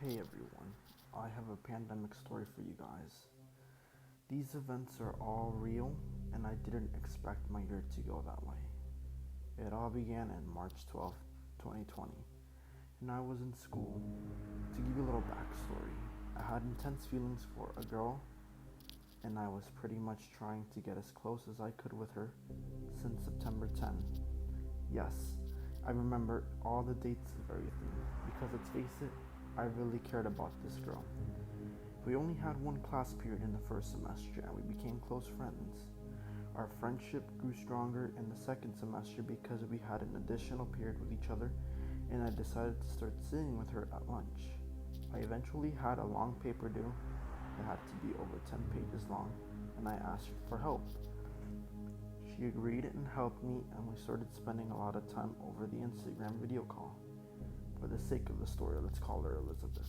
Hey everyone, I have a pandemic story for you guys. These events are all real, and I didn't expect my year to go that way. It all began in March 12th, 2020, and I was in school. To give you a little backstory, I had intense feelings for a girl, and I was pretty much trying to get as close as I could with her since September 10th. Yes, I remember all the dates of everything, because let's face it, I really cared about this girl. We only had one class period in the first semester and we became close friends. Our friendship grew stronger in the second semester because we had an additional period with each other and I decided to start sitting with her at lunch. I eventually had a long paper due. It had to be over 10 pages long and I asked her for help. She agreed and helped me and we started spending a lot of time over the Instagram video call. For the sake of the story, let's call her Elizabeth.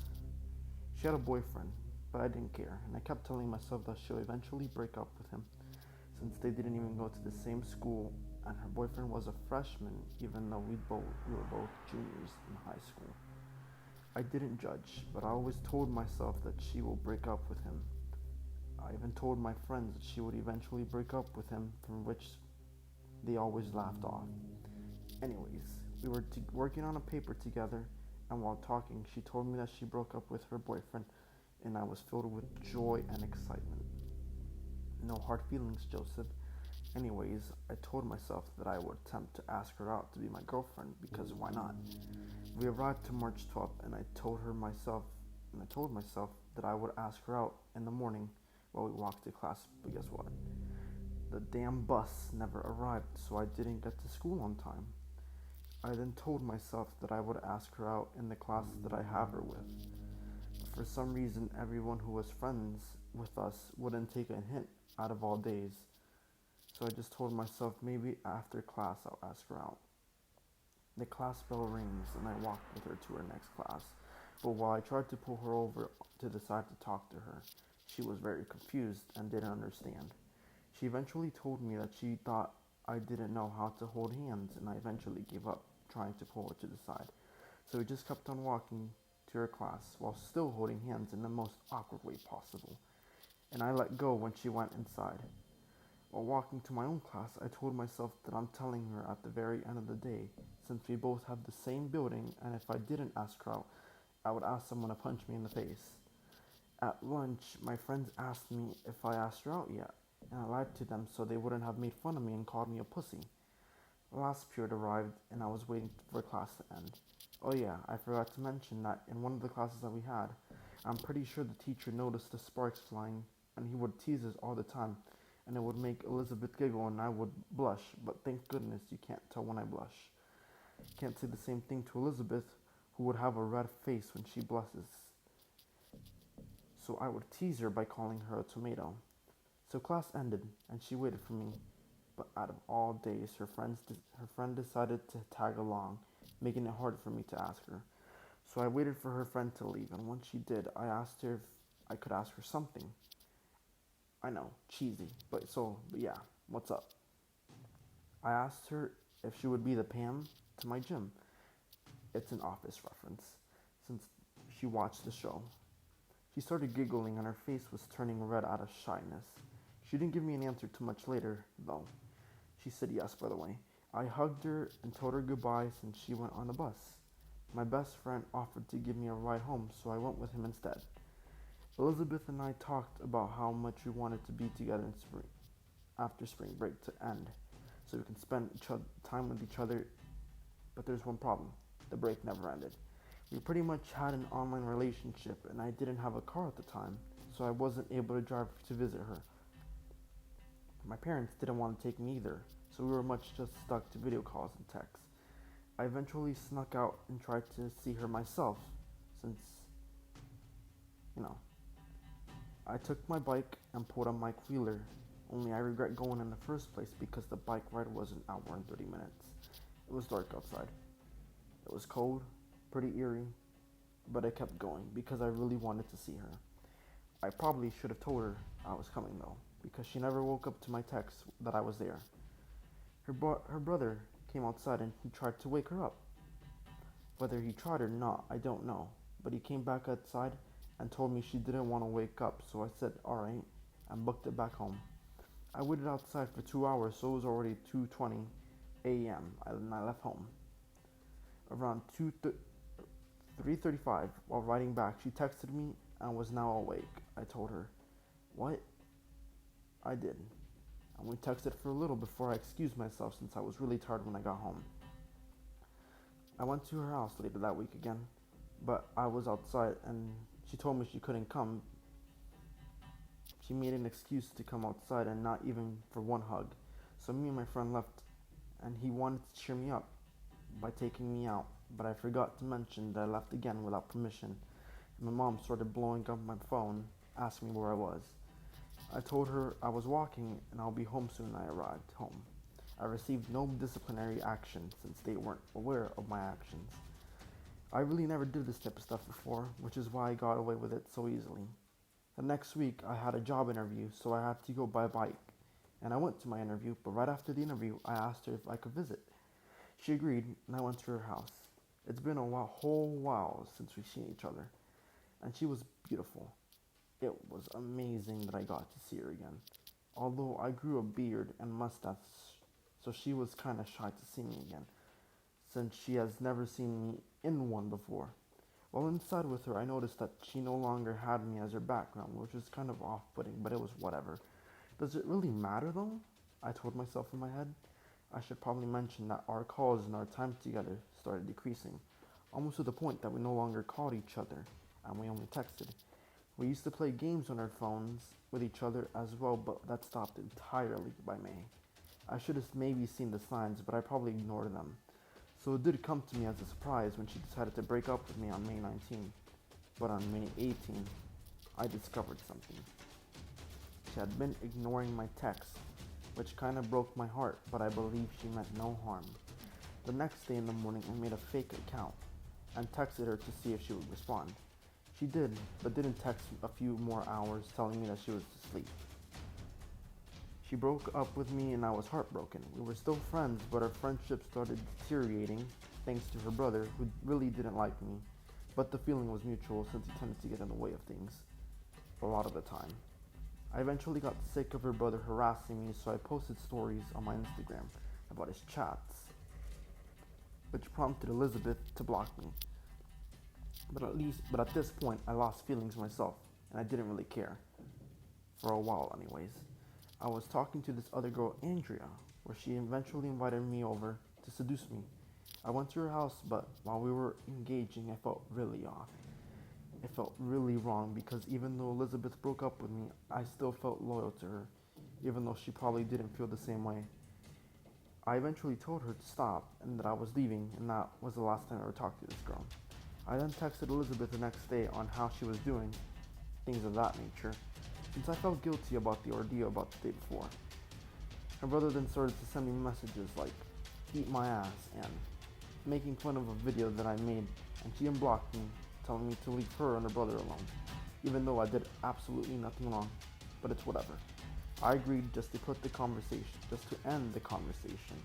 She had a boyfriend, but I didn't care, and I kept telling myself that she'll eventually break up with him since they didn't even go to the same school and her boyfriend was a freshman even though we were both juniors in high school. I didn't judge, but I always told myself that she will break up with him. I even told my friends that she would eventually break up with him, from which they always laughed off. Anyways, we were working on a paper together, and while talking, she told me that she broke up with her boyfriend, and I was filled with joy and excitement. No hard feelings, Joseph. Anyways, I told myself that I would attempt to ask her out to be my girlfriend because why not? We arrived to March 12th, and I told myself that I would ask her out in the morning while we walked to class. But guess what? The damn bus never arrived, so I didn't get to school on time. I then told myself that I would ask her out in the class that I have her with. But for some reason, everyone who was friends with us wouldn't take a hint out of all days. So I just told myself maybe after class I'll ask her out. The class bell rings and I walked with her to her next class. But while I tried to pull her over to the side to talk to her, she was very confused and didn't understand. She eventually told me that she thought I didn't know how to hold hands, and I eventually gave up trying to pull her to the side. So we just kept on walking to her class while still holding hands in the most awkward way possible. And I let go when she went inside. While walking to my own class, I told myself that I'm telling her at the very end of the day, since we both have the same building, and if I didn't ask her out, I would ask someone to punch me in the face. At lunch, my friends asked me if I asked her out yet, and I lied to them so they wouldn't have made fun of me and called me a pussy. The last period arrived, and I was waiting for class to end. Oh yeah, I forgot to mention that in one of the classes that we had, I'm pretty sure the teacher noticed the sparks flying, and he would tease us all the time, and it would make Elizabeth giggle and I would blush, but thank goodness you can't tell when I blush. Can't say the same thing to Elizabeth, who would have a red face when she blushes. So I would tease her by calling her a tomato. So class ended, and she waited for me. But out of all days, her friend decided to tag along, making it hard for me to ask her. So I waited for her friend to leave, and when she did, I asked her if I could ask her something. I know, cheesy, but yeah, what's up? I asked her if she would be the Pam to my Jim. It's an office reference, since she watched the show. She started giggling and her face was turning red out of shyness. She didn't give me an answer too much later, though. She said yes, by the way. I hugged her and told her goodbye since she went on the bus. My best friend offered to give me a ride home, so I went with him instead. Elizabeth and I talked about how much we wanted to be together in spring, after spring break to end, so we can spend time with each other. But there's one problem: the break never ended. We pretty much had an online relationship, and I didn't have a car at the time, so I wasn't able to drive to visit her. My parents didn't want to take me either, so we were much just stuck to video calls and texts. I eventually snuck out and tried to see her myself, since, you know, I took my bike and pulled a Mike Wheeler, only I regret going in the first place because the bike ride was an hour and 30 minutes. It was dark outside. It was cold, pretty eerie, but I kept going because I really wanted to see her. I probably should have told her I was coming though, because she never woke up to my text that I was there. Her brother came outside and he tried to wake her up. Whether he tried or not, I don't know. but he came back outside and told me she didn't want to wake up, so I said alright and booked it back home. I waited outside for 2 hours, so it was already 2:20 a.m. and I left home. Around 3:35, while riding back, she texted me and was now awake. I told her, "What?" I did, and we texted for a little before I excused myself since I was really tired when I got home. I went to her house later that week again, but I was outside and she told me she couldn't come. She made an excuse to come outside and not even for one hug. So me and my friend left and he wanted to cheer me up by taking me out, but I forgot to mention that I left again without permission. And my mom started blowing up my phone, asking me where I was. I told her I was walking and I'll be home soon. I arrived home. I received no disciplinary action since they weren't aware of my actions. I really never did this type of stuff before, which is why I got away with it so easily. The next week I had a job interview, so I had to go by bike. And I went to my interview, but right after the interview I asked her if I could visit. She agreed and I went to her house. It's been a whole while since we've seen each other, and she was beautiful. It was amazing that I got to see her again. Although I grew a beard and mustache, so she was kinda shy to see me again, since she has never seen me in one before. While inside with her, I noticed that she no longer had me as her background, which was kind of off-putting, but it was whatever. Does it really matter though? I told myself in my head. I should probably mention that our calls and our time together started decreasing, almost to the point that we no longer called each other, and we only texted. We used to play games on our phones with each other as well, but that stopped entirely by May. I should have maybe seen the signs, but I probably ignored them. So it did come to me as a surprise when she decided to break up with me on May 19th. But on May 18th, I discovered something. She had been ignoring my texts, which kind of broke my heart, but I believe she meant no harm. The next day in the morning, I made a fake account and texted her to see if she would respond. She did, but didn't text a few more hours telling me that she was asleep. She broke up with me and I was heartbroken. We were still friends, but our friendship started deteriorating thanks to her brother, who really didn't like me. But the feeling was mutual since he tended to get in the way of things a lot of the time. I eventually got sick of her brother harassing me, so I posted stories on my Instagram about his chats, which prompted Elizabeth to block me. But at this point, I lost feelings myself, and I didn't really care. For a while, anyways. I was talking to this other girl, Andrea, where she eventually invited me over to seduce me. I went to her house, but while we were engaging, I felt really off. It felt really wrong because even though Elizabeth broke up with me, I still felt loyal to her, even though she probably didn't feel the same way. I eventually told her to stop and that I was leaving, and that was the last time I ever talked to this girl. I then texted Elizabeth the next day on how she was doing, things of that nature, since I felt guilty about the ordeal about the day before. Her brother then started to send me messages like, "Eat my ass," and making fun of a video that I made, and she unblocked me, telling me to leave her and her brother alone, even though I did absolutely nothing wrong, but it's whatever. I agreed just to end the conversation.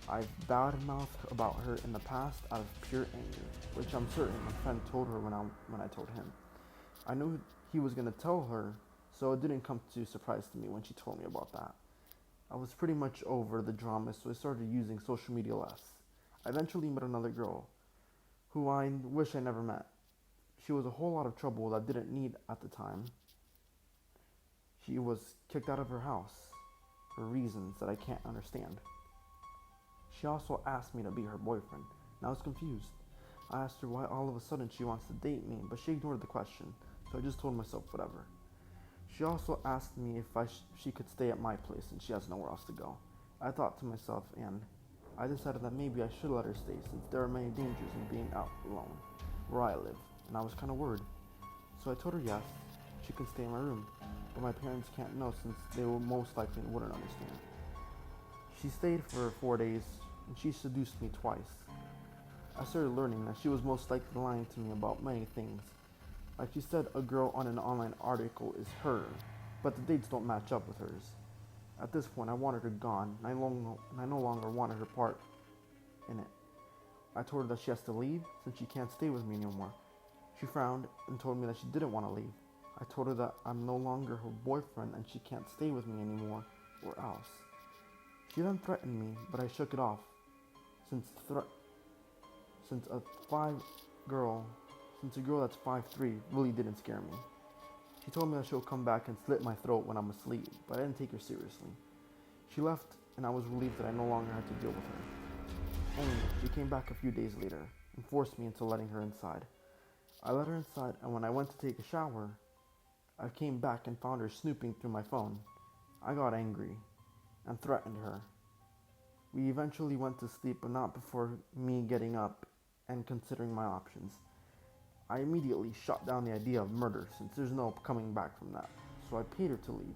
I've badmouthed about her in the past out of pure anger, which I'm certain my friend told her when I told him. I knew he was going to tell her, so it didn't come too surprise to me when she told me about that. I was pretty much over the drama, so I started using social media less. I eventually met another girl, who I wish I never met. She was a whole lot of trouble that I didn't need at the time. She was kicked out of her house for reasons that I can't understand. She also asked me to be her boyfriend, and I was confused. I asked her why all of a sudden she wants to date me, but she ignored the question, so I just told myself whatever. She also asked me if she could stay at my place since she has nowhere else to go. I thought to myself, and I decided that maybe I should let her stay since there are many dangers in being out alone where I live, and I was kind of worried. So I told her yes, she can stay in my room, but my parents can't know since they will most likely wouldn't understand. She stayed for 4 days, and she seduced me twice. I started learning that she was most likely lying to me about many things. Like she said, a girl on an online article is her, but the dates don't match up with hers. At this point, I wanted her gone, and I no longer wanted her part in it. I told her that she has to leave since she can't stay with me anymore. She frowned and told me that she didn't want to leave. I told her that I'm no longer her boyfriend and she can't stay with me anymore, or else. She then threatened me, but I shook it off, since since a five girl, since a girl that's 5'3" really didn't scare me. She told me that she'll come back and slit my throat when I'm asleep, but I didn't take her seriously. She left, and I was relieved that I no longer had to deal with her. Only, she came back a few days later and forced me into letting her inside. I let her inside, and when I went to take a shower, I came back and found her snooping through my phone. I got angry and threatened her. We eventually went to sleep, but not before me getting up and considering my options. I immediately shot down the idea of murder, since there's no coming back from that, so I paid her to leave.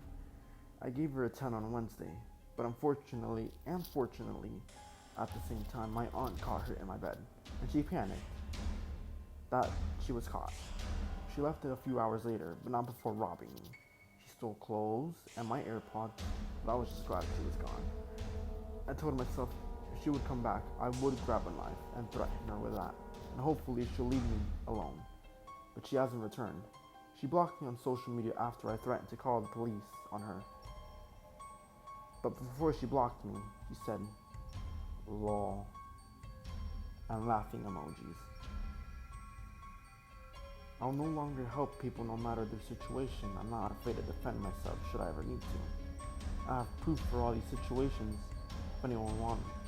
I gave her a 10 on Wednesday, but unfortunately and fortunately, at the same time, my aunt caught her in my bed, and she panicked that she was caught. She left a few hours later, but not before robbing me. She stole clothes and my AirPods, but I was just glad she was gone. I told myself if she would come back, I would grab a knife and threaten her with that, and hopefully she'll leave me alone. But she hasn't returned. She blocked me on social media after I threatened to call the police on her. But before she blocked me, she said, "lol," and laughing emojis. I'll no longer help people no matter their situation. I'm not afraid to defend myself should I ever need to. I have proof for all these situations if anyone wants